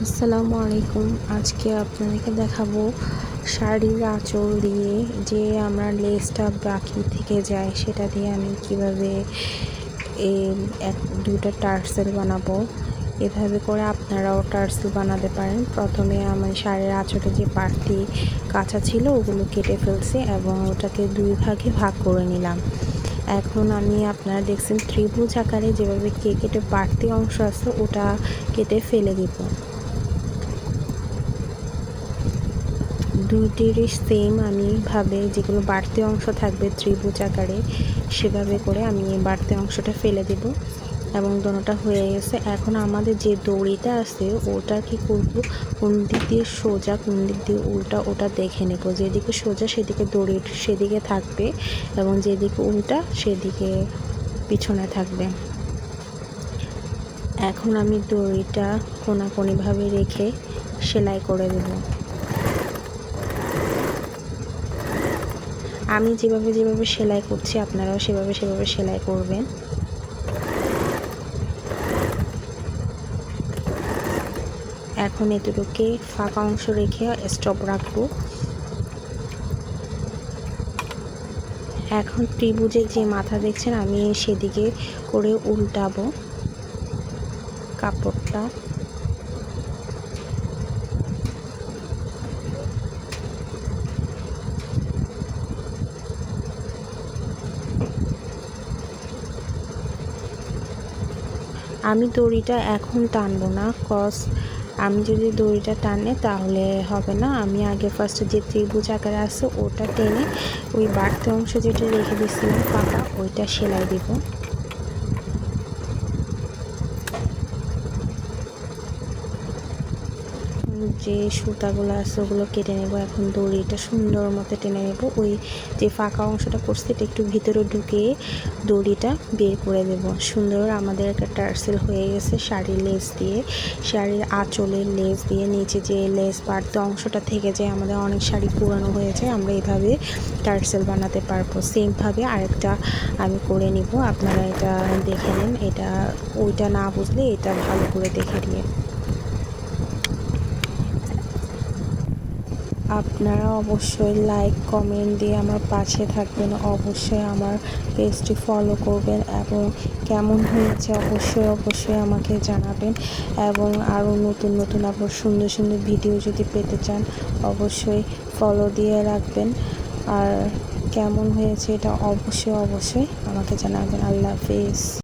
আসসালামু আলাইকুম। আজকে আপনাদেরকে দেখাবো শাড়ির আঁচল দিয়ে যে আমরা লেসটা বাকি থেকে যায় সেটা দিয়ে আমি কিভাবে এই দুইটা টার্সেল বানাবো। এভাবে করে আপনারাও টার্সেল বানাতে পারেন। প্রথমে আমি শাড়ির আঁচলে যে বাড়তি কাঁচা ছিল ওগুলো কেটে ফেলছি এবং ওটাকে দুই ভাগে ভাগ করে নিলাম। এখন আমি আপনারা দেখছেন ত্রিভুজ আকারে যেভাবে কেটে বাড়তি অংশ আছে ওটা কেটে ফেলে দিব। দুইটিরই সেম আমি যেগুলো বাড়তি অংশ থাকবে ত্রিভুজ আকারে সেভাবে করে আমি এই বাড়তি অংশটা ফেলে দেব এবং দোনোটা হয়ে গেছে। এখন আমাদের যে দড়িটা আছে ওটা কি করব, কোন দিক দিয়ে সোজা কোন দিক দিয়ে উল্টা ওটা দেখে নেব। যেদিকে সোজা সেদিকে দড়ি সেদিকে থাকবে এবং যেদিকে উল্টা সেদিকে পিছনে থাকবে। এখন আমি দড়িটা কোনাকুনিভাবে রেখে সেলাই করে দেব। আমি যেভাবে সেলাই করছি আপনারাও সেভাবে সেলাই করবেন। এখন এতটুকু ফাঁকা অংশ রেখে স্টপ রাখবো। এখন ত্রিভুজের যে মাথা দেখছেন আমি সেদিকে করে উল্টাবো কাপড়টা। আমি দড়িটা এখন টানবো না, আমি যদি দড়িটা টানে তাহলে হবে না। আমি আগে ফার্স্টে যে ত্রিভুজ আকারে আছে ওটা টেনে ওই বাড়তি অংশ যেটা রেখে দিয়েছিলাম ফাঁকা ওইটা সেলাই দিব। যে সুতাগুলো আছে ওগুলো কেটে নেব। এখন দড়িটা সুন্দর মতো টেনে নেব। ওই যে ফাঁকা অংশটা করছি এটা একটু ভিতরে ঢুকিয়ে দড়িটা বের করে দেব। সুন্দর আমাদের একটা টার্সেল হয়ে গেছে শাড়ির লেস দিয়ে, শাড়ির আঁচলের লেস দিয়ে। নিচে যে লেস বাড়তি অংশটা থেকে যায়, আমাদের অনেক শাড়ি পুরানো হয়ে যায়, আমরা এভাবে টার্সেল বানাতে পারবো। সেমভাবে আরেকটা আমি করে নিব, আপনারা এটা দেখে নিন। এটা ওইটা না বুঝলে এটা ভালো করে দেখে নিয়ে আপনারা অবশ্যই লাইক কমেন্ট দিয়ে আমার পাশে থাকবেন। অবশ্যই আমার পেজটি ফলো করবেন এবং কেমন হয়েছে অবশ্যই আমাকে জানাবেন। এবং আরও নতুন আবার সুন্দর ভিডিও যদি পেতে চান অবশ্যই ফলো দিয়ে রাখবেন। আর কেমন হয়েছে এটা অবশ্যই আমাকে জানাবেন। আল্লাহ হাফেজ।